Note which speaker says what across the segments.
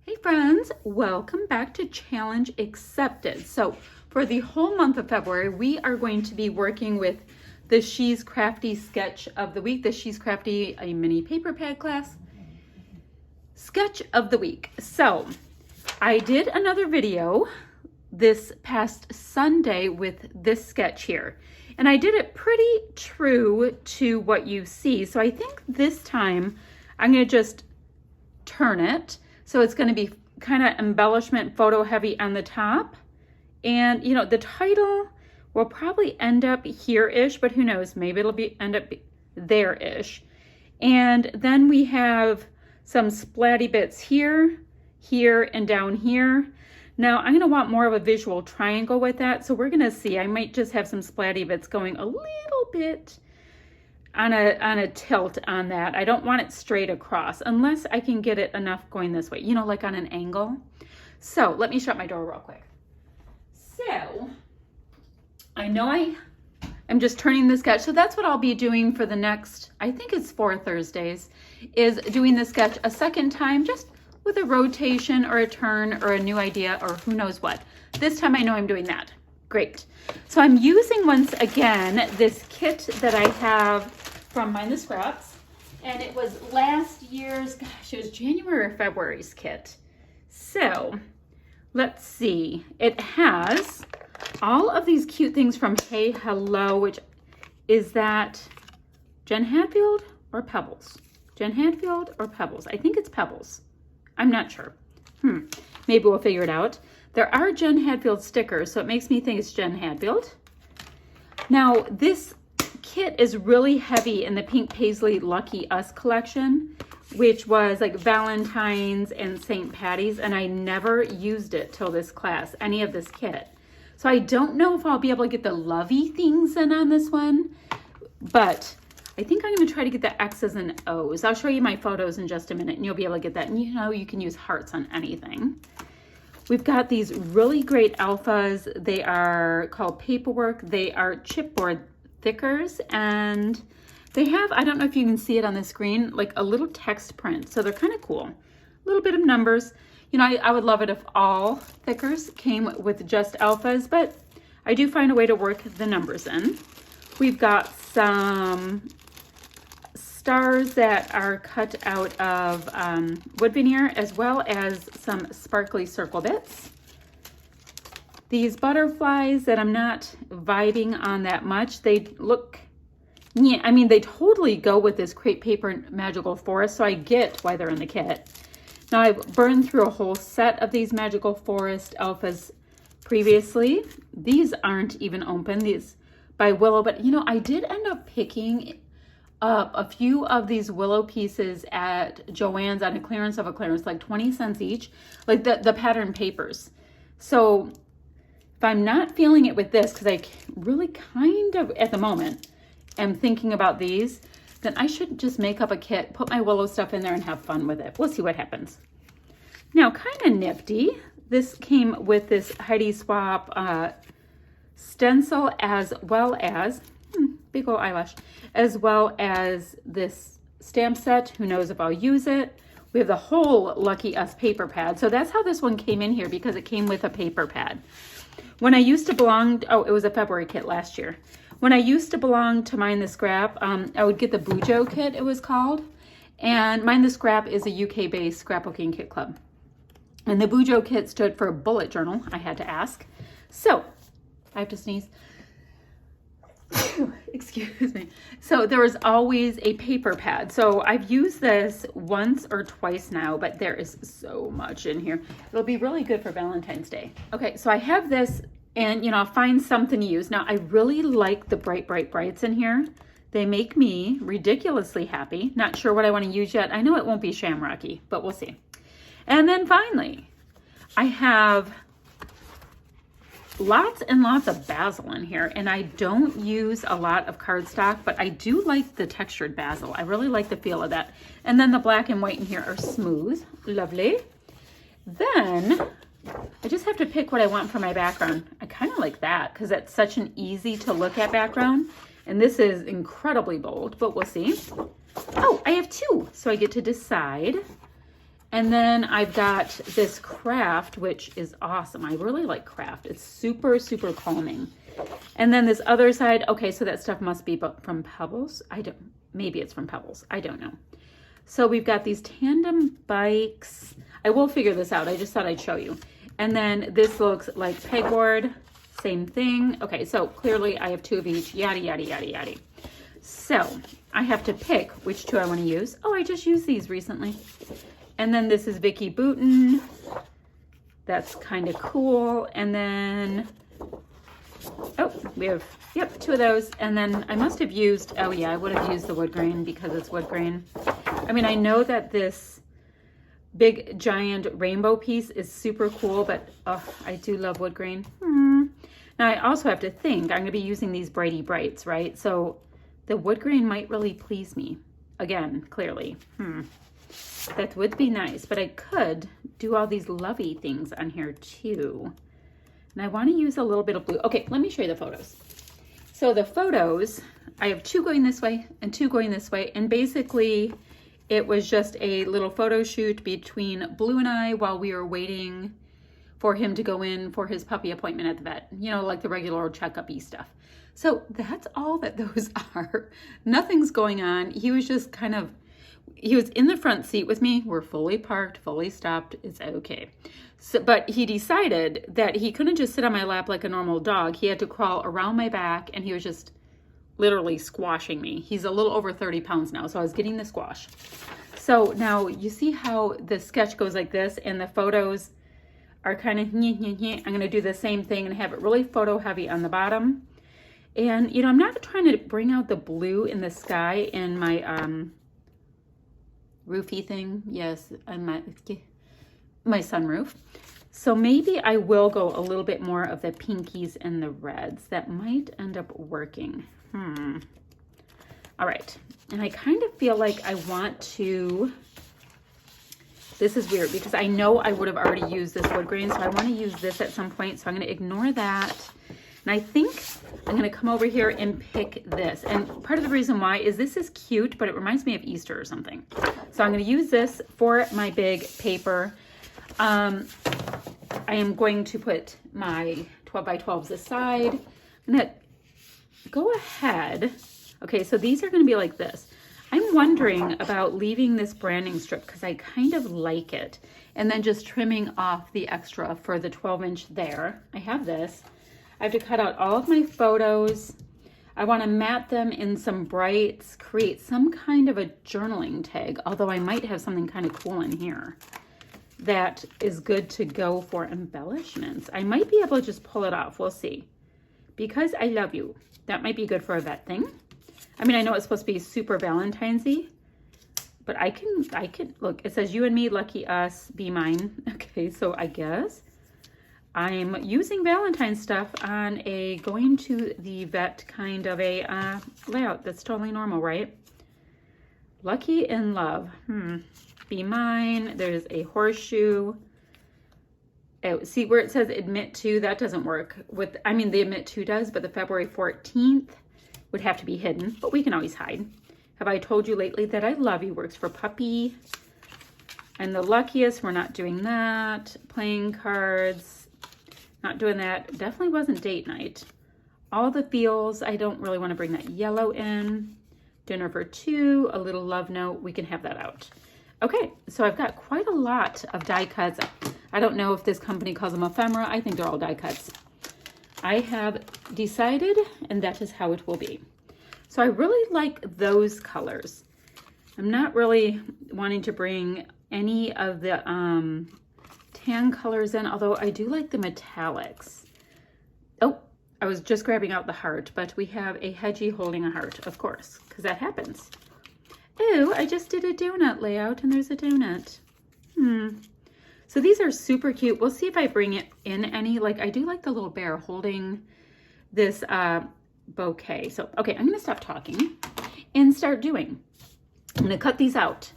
Speaker 1: Hey friends, welcome back to Challenge Accepted. So for the whole month of February, we are going to be working with the She's Crafty sketch of the week, the She's Crafty, a mini paper pad class sketch of the week. So I did another video this past Sunday with this sketch here, and I did it pretty true to what you see. So I think this time I'm going to just turn it. So it's going to be kind of embellishment photo heavy on the top. And, you know, the title will probably end up here-ish, but who knows? Maybe it'll end up there-ish. And then we have some splatty bits here, here, and down here. Now, I'm going to want more of a visual triangle with that. So we're going to see. I might just have some splatty bits going a little bit on a tilt on that. I don't want it straight across unless I can get it enough going this way, you know, like on an angle. So let me shut my door real quick. So I know I'm just turning the sketch. So that's what I'll be doing for the next, I think it's 4 Thursdays, is doing the sketch a second time, just with a rotation or a turn or a new idea or who knows what. This time I know I'm doing that. Great. So I'm using once again this kit that I have from Mind the Scraps, and it was last year's, gosh, it was January or February's kit. So let's see. It has all of these cute things from Hey Hello, which is that Jen Hadfield or Pebbles? Jen Hadfield or Pebbles? I think it's Pebbles. I'm not sure. Maybe we'll figure it out. There are Jen Hadfield stickers, so it makes me think it's Jen Hadfield. Now, this kit is really heavy in the Pink Paisley Lucky Us collection, which was like Valentine's and St. Patty's, and I never used it till this class, any of this kit. So I don't know if I'll be able to get the lovey things in on this one, but I think I'm going to try to get the X's and O's. I'll show you my photos in just a minute, and you'll be able to get that. And you know, you can use hearts on anything. We've got these really great alphas. They are called Paperwork. They are chipboard thickers, and they have, I don't know if you can see it on the screen, like a little text print. So they're kind of cool. A little bit of numbers. You know, I would love it if all thickers came with just alphas, but I do find a way to work the numbers in. We've got some stars that are cut out of wood veneer, as well as some sparkly circle bits. These butterflies that I'm not vibing on that much, they look, yeah, I mean, they totally go with this crepe paper magical forest, so I get why they're in the kit. Now, I've burned through a whole set of these magical forest alphas previously. These aren't even open, these by Willow, but you know, I did end up picking up a few of these Willow pieces at Joann's on a clearance of a clearance, like 20 cents each, like the pattern papers. So if I'm not feeling it with this, because I really kind of, at the moment, am thinking about these, then I should just make up a kit, put my Willow stuff in there, and have fun with it. We'll see what happens. Now, kind of nifty, this came with this Heidi Swap stencil, as well as, big old eyelash, as well as this stamp set. Who knows if I'll use it. We have the whole Lucky Us paper pad. So that's how this one came in here, because it came with a paper pad. When I used to belong, it was a February kit last year. When I used to belong to Mind the Scrap, I would get the Bujo kit, it was called. And Mind the Scrap is a UK-based scrapbooking kit club. And the Bujo kit stood for bullet journal, I had to ask. So, I have to sneeze. Excuse me. So there was always a paper pad. So I've used this once or twice now, but there is so much in here. It'll be really good for Valentine's Day. Okay, so I have this, and you know, I'll find something to use. Now, I really like the bright, bright, brights in here. They make me ridiculously happy. Not sure what I want to use yet. I know it won't be shamrocky, but we'll see. And then finally, I have lots and lots of basil in here, and I don't use a lot of cardstock, but I do like the textured basil. I really like the feel of that. And then the black and white in here are smooth. Lovely. Then I just have to pick what I want for my background. I kind of like that because it's such an easy to look at background. And this is incredibly bold, but we'll see. Oh, I have two, so I get to decide. And then I've got this craft, which is awesome. I really like craft. It's super, super calming. And then this other side, okay, so that stuff must be from Pebbles. Maybe it's from Pebbles. I don't know. So we've got these tandem bikes. I will figure this out. I just thought I'd show you. And then this looks like pegboard, same thing. Okay, so clearly I have 2 of each, yada, yada, yada, yada. So I have to pick which 2 I want to use. Oh, I just used these recently. And then this is Vicky Boutin. That's kind of cool. And then, oh, we have, yep, 2 of those. And then I must have used, oh yeah, I would have used the wood grain because it's wood grain. I mean, I know that this big giant rainbow piece is super cool, but oh, I do love wood grain. Now I also have to think, I'm gonna be using these Brighty Brights, right? So the wood grain might really please me. Again, clearly. That would be nice, but I could do all these lovey things on here too. And I want to use a little bit of blue. Okay, let me show you the photos. So the photos, I have 2 going this way and 2 going this way. And basically it was just a little photo shoot between Blue and I while we were waiting for him to go in for his puppy appointment at the vet. You know, like the regular checkup-y stuff. So that's all that those are. Nothing's going on. He was just kind of, he was in the front seat with me. We're fully parked, fully stopped. It's okay. So, but he decided that he couldn't just sit on my lap like a normal dog. He had to crawl around my back, and he was just literally squashing me. He's a little over 30 pounds now, so I was getting the squash. So now you see how the sketch goes like this, and the photos are kind of, I'm going to do the same thing and have it really photo heavy on the bottom. And, you know, I'm not trying to bring out the blue in the sky in my roofy thing. Yes, my sunroof. So maybe I will go a little bit more of the pinkies and the reds. That might end up working. All right. And I kind of feel like I want to, this is weird because I know I would have already used this wood grain, so I want to use this at some point. So I'm going to ignore that. And I think I'm going to come over here and pick this. And part of the reason why is this is cute, but it reminds me of Easter or something. So I'm going to use this for my big paper. I am going to put my 12 by 12s aside. I'm going to go ahead. Okay, so these are going to be like this. I'm wondering about leaving this branding strip because I kind of like it. And then just trimming off the extra for the 12-inch there. I have this. I have to cut out all of my photos. I want to mat them in some brights, create some kind of a journaling tag, although I might have something kind of cool in here that is good to go for embellishments. I might be able to just pull it off. We'll see. Because I love you. That might be good for a vet thing. I mean, I know it's supposed to be super Valentine's-y, but I can, look, it says you and me, lucky us, be mine. Okay, so I guess I'm using Valentine's stuff on a going to the vet kind of a layout. That's totally normal, right? Lucky in love. Be mine. There's a horseshoe. Oh, see where it says admit to? That doesn't work. With, I mean, the admit to does, but the February 14th would have to be hidden, but we can always hide. Have I told you lately that I love you? Works for puppy. And the luckiest, we're not doing that. Playing cards. Not doing that. Definitely wasn't date night. All the feels, I don't really want to bring that yellow in. Dinner for 2, a little love note. We can have that out. Okay, so I've got quite a lot of die cuts. I don't know if this company calls them ephemera. I think they're all die cuts. I have decided, and that is how it will be. So I really like those colors. I'm not really wanting to bring any of the tan colors in, although I do like the metallics. Oh, I was just grabbing out the heart, but we have a hedgie holding a heart, of course, because that happens. Oh, I just did a donut layout and there's a donut. So these are super cute. We'll see if I bring it in any, like I do like the little bear holding this bouquet. So, okay, I'm gonna stop talking and start doing. I'm gonna cut these out.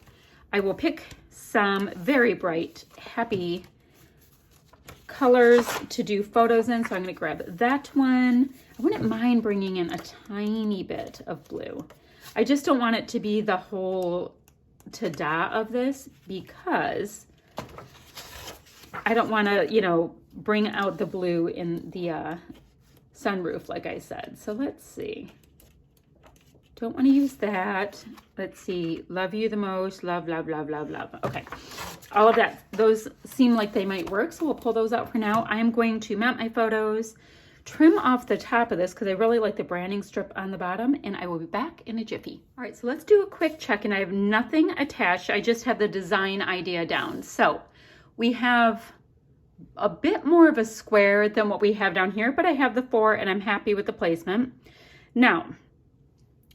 Speaker 1: I will pick some very bright, happy colors to do photos in. So I'm going to grab that one. I wouldn't mind bringing in a tiny bit of blue. I just don't want it to be the whole ta-da of this because I don't want to, you know, bring out the blue in the sunroof, like I said. So let's see. Don't want to use that. Let's see. Love you the most. Love, love, love, love, love. Okay. All of that. Those seem like they might work. So we'll pull those out for now. I am going to mount my photos, trim off the top of this because I really like the branding strip on the bottom, and I will be back in a jiffy. All right. So let's do a quick check, and I have nothing attached. I just have the design idea down. So we have a bit more of a square than what we have down here, but I have the 4 and I'm happy with the placement. Now,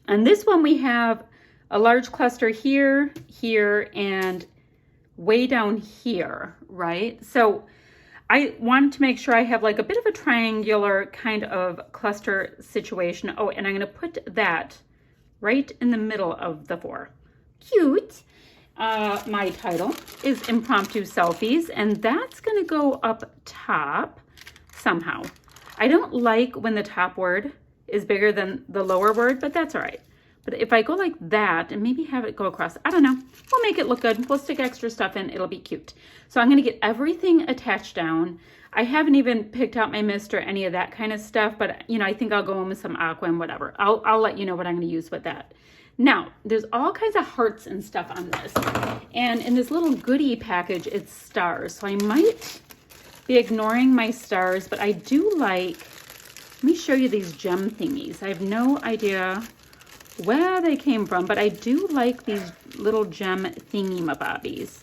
Speaker 1: on this one, we have a large cluster here, here, and way down here, right? So I wanted to make sure I have like a bit of a triangular kind of cluster situation. Oh, and I'm going to put that right in the middle of the 4. Cute. My title is Impromptu Selfies, and that's going to go up top somehow. I don't like when the top word is bigger than the lower word, but that's all right. But if I go like that and maybe have it go across, I don't know, we'll make it look good. We'll stick extra stuff in. It'll be cute. So I'm going to get everything attached down. I haven't even picked out my mist or any of that kind of stuff, but you know, I think I'll go in with some aqua and whatever. I'll let you know what I'm going to use with that. Now, there's all kinds of hearts and stuff on this. And in this little goodie package, it's stars. So I might be ignoring my stars, but I do like, let me show you these gem thingies. I have no idea where they came from, but I do like these little gem thingy-mabobbies.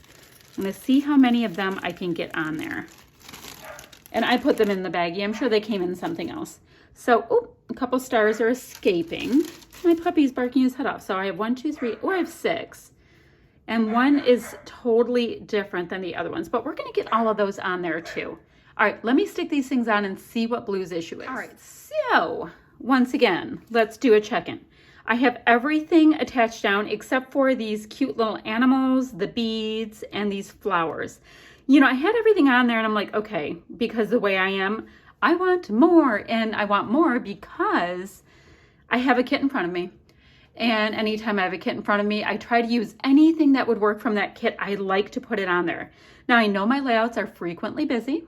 Speaker 1: I'm going to see how many of them I can get on there. And I put them in the baggie. I'm sure they came in something else. So, oh, a couple stars are escaping. My puppy's barking his head off. So I have 1, 2, 3, oh, I have 6. And one is totally different than the other ones, but we're going to get all of those on there too. All right, let me stick these things on and see what Blue's issue is. All right, so once again, let's do a check-in. I have everything attached down except for these cute little animals, the beads, and these flowers. You know, I had everything on there and I'm like, okay, because the way I am, I want more, and I want more because I have a kit in front of me. And anytime I have a kit in front of me, I try to use anything that would work from that kit. I like to put it on there. Now, I know my layouts are frequently busy.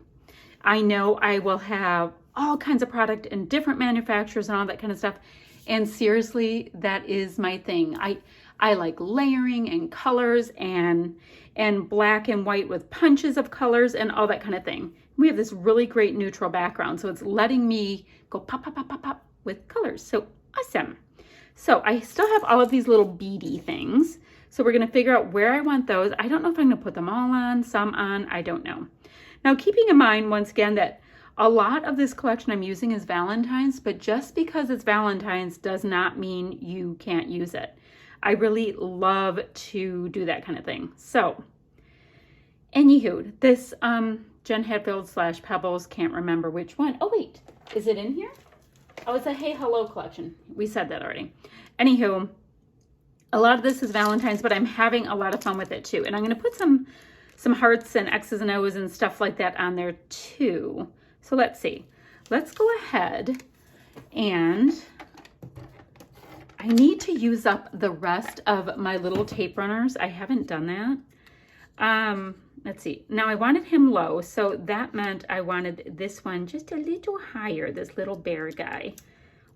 Speaker 1: I know I will have all kinds of product in different manufacturers and all that kind of stuff. And seriously, that is my thing. I like layering and colors and black and white with punches of colors and all that kind of thing. We have this really great neutral background, so it's letting me go pop, pop, pop, pop, pop with colors. So awesome. So I still have all of these little beady things. So we're going to figure out where I want those. I don't know if I'm going to put them all on, some on, I don't know. Now, keeping in mind, once again, that a lot of this collection I'm using is Valentine's, but just because it's Valentine's does not mean you can't use it. I really love to do that kind of thing. So, anywho, this Jen Hatfield / Pebbles, can't remember which one. Oh, wait, is it in here? Oh, it's a Hey Hello collection. We said that already. Anywho, a lot of this is Valentine's, but I'm having a lot of fun with it too. And I'm going to put some hearts and X's and O's and stuff like that on there too. So let's see. Let's go ahead, and I need to use up the rest of my little tape runners. I haven't done that. Let's see. Now I wanted him low, so that meant I wanted this one just a little higher, this little bear guy,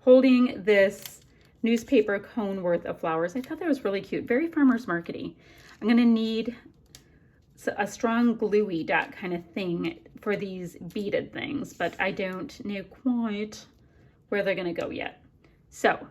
Speaker 1: holding this newspaper cone worth of flowers. I thought that was really cute. Very farmer's market-y. I'm going to need a strong gluey dot kind of thing for these beaded things, but I don't know quite where they're going to go yet. So,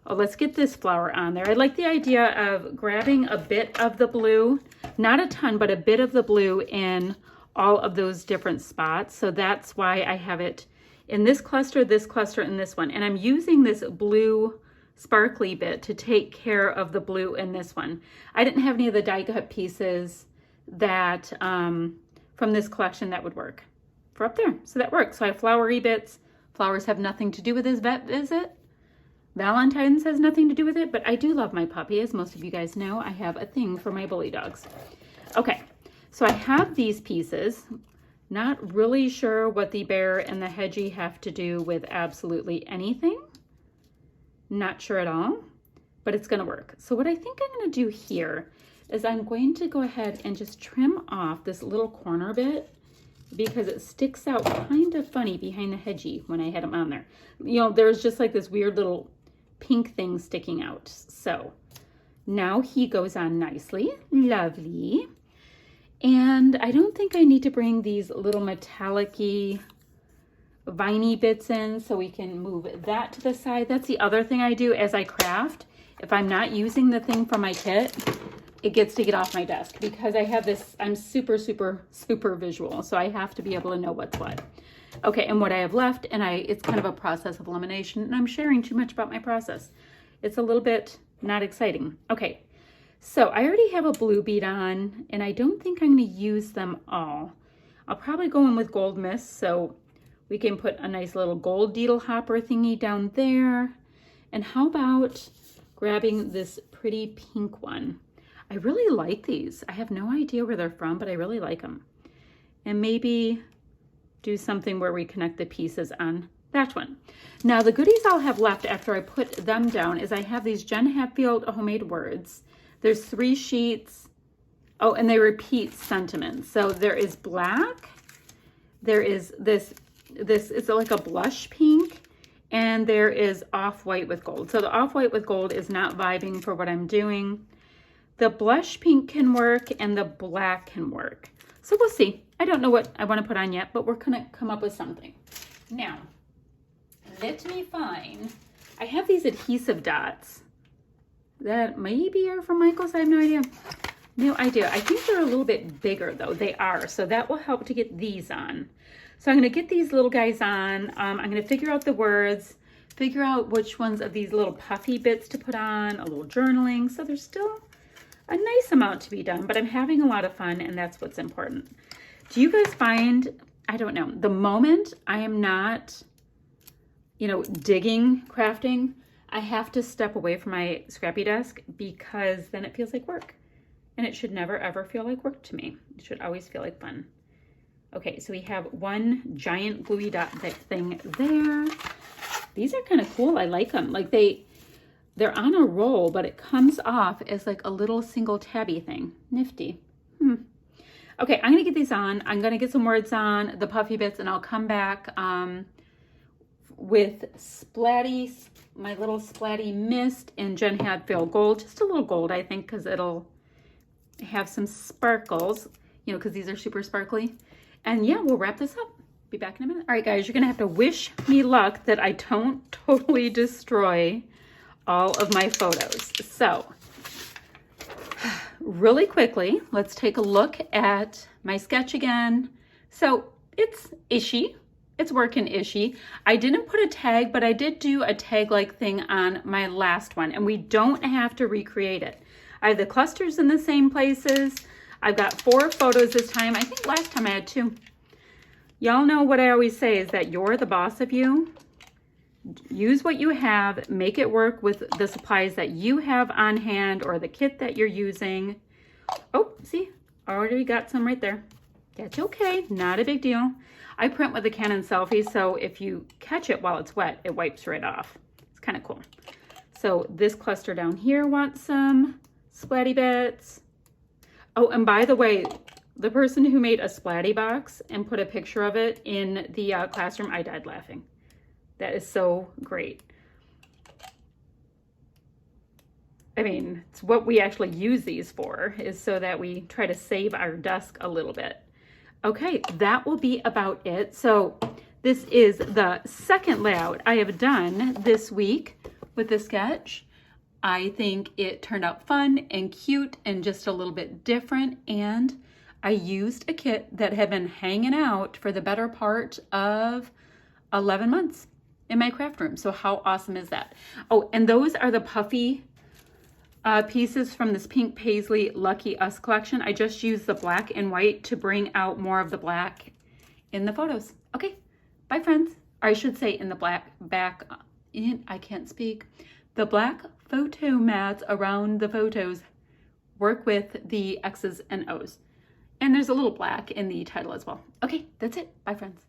Speaker 1: let's get this flower on there. I like the idea of grabbing a bit of the blue, not a ton, but a bit of the blue in all of those different spots. So that's why I have it in this cluster, and this one. And I'm using this blue sparkly bit to take care of the blue in this one. I didn't have any of the die cut pieces that from this collection that would work for up there. So that works. So I have flowery bits. Flowers have nothing to do with his vet visit. Valentine's has nothing to do with it, but I do love my puppy. As most of you guys know, I have a thing for my bully dogs. Okay, so I have these pieces. Not really sure what the bear and the hedgie have to do with absolutely anything. Not sure at all, but it's gonna work. So what I think I'm gonna do here is I'm going to go ahead and just trim off this little corner bit because it sticks out kind of funny behind the hedgie when I had them on there. You know, there's just like this weird little pink thing sticking out. So now he goes on nicely, lovely. And I don't think I need to bring these little metallic-y viney bits in, so we can move that to the side. That's the other thing I do as I craft. If I'm not using the thing from my kit, it gets to get off my desk because I have this, I'm super visual, so I have to be able to know what's what. Okay, and what I have left, and it's kind of a process of elimination, and I'm sharing too much about my process. It's a little bit not exciting. Okay, so I already have a blue bead on, and I don't think I'm going to use them all. I'll probably go in with gold mist, so we can put a nice little gold needle hopper thingy down there. And how about grabbing this pretty pink one? I really like these. I have no idea where they're from, but I really like them. And maybe do something where we connect the pieces on that one. Now the goodies I'll have left after I put them down is I have these Jen Hatfield homemade words. There's 3 sheets. Oh, and they repeat sentiments. So there is black. There is this is like a blush pink, and there is off-white with gold. So the off-white with gold is not vibing for what I'm doing. The blush pink can work and the black can work. So we'll see. I don't know what I want to put on yet, but we're gonna come up with something. Now, let me find, I have these adhesive dots that maybe are from Michael's, I have no idea. No idea. I think they're a little bit bigger though. They are, so that will help to get these on. So I'm going to get these little guys on. I'm going to figure out the words, figure out which ones of these little puffy bits to put on, a little journaling. So there's still a nice amount to be done, but I'm having a lot of fun, and that's what's important. Do you guys find, I don't know, the moment I am not, you know, digging crafting, I have to step away from my scrappy desk because then it feels like work. And it should never ever feel like work to me. It should always feel like fun. Okay, so we have one giant gluey dot thing there. These are kind of cool. I like them. Like they're on a roll, but it comes off as like a little single tabby thing. Nifty. Okay, I'm gonna get these on. I'm gonna get some words on, the puffy bits, and I'll come back with Splatty, my little Splatty Mist and Jen Hatfield Gold. Just a little gold, I think, because it'll have some sparkles, you know, because these are super sparkly. And yeah, we'll wrap this up. Be back in a minute. All right, guys, you're gonna have to wish me luck that I don't totally destroy all of my photos. So really quickly, let's take a look at my sketch again. So it's ishy. It's working ishy. I didn't put a tag, but I did do a tag-like thing on my last one, and we don't have to recreate it. I have the clusters in the same places. I've got 4 photos this time. I think last time I had 2. Y'all know what I always say is that you're the boss of you. Use what you have, make it work with the supplies that you have on hand or the kit that you're using. Oh, see, already got some right there. That's okay, not a big deal. I print with a Canon Selfie, so if you catch it while it's wet, it wipes right off. It's kind of cool. So this cluster down here wants some splatty bits. Oh, and by the way, the person who made a splatty box and put a picture of it in the classroom, I died laughing. That is so great. I mean, it's what we actually use these for, is so that we try to save our desk a little bit. Okay, that will be about it. So this is the second layout I have done this week with the sketch. I think it turned out fun and cute and just a little bit different. And I used a kit that had been hanging out for the better part of 11 months in my craft room. So how awesome is that? Oh, and those are the puffy pieces from this Pink Paisley Lucky Us collection. I just used the black and white to bring out more of the black in the photos. Okay, bye friends. Or I should say in the black back, I can't speak. The black photo mats around the photos work with the X's and O's. And there's a little black in the title as well. Okay, that's it. Bye friends.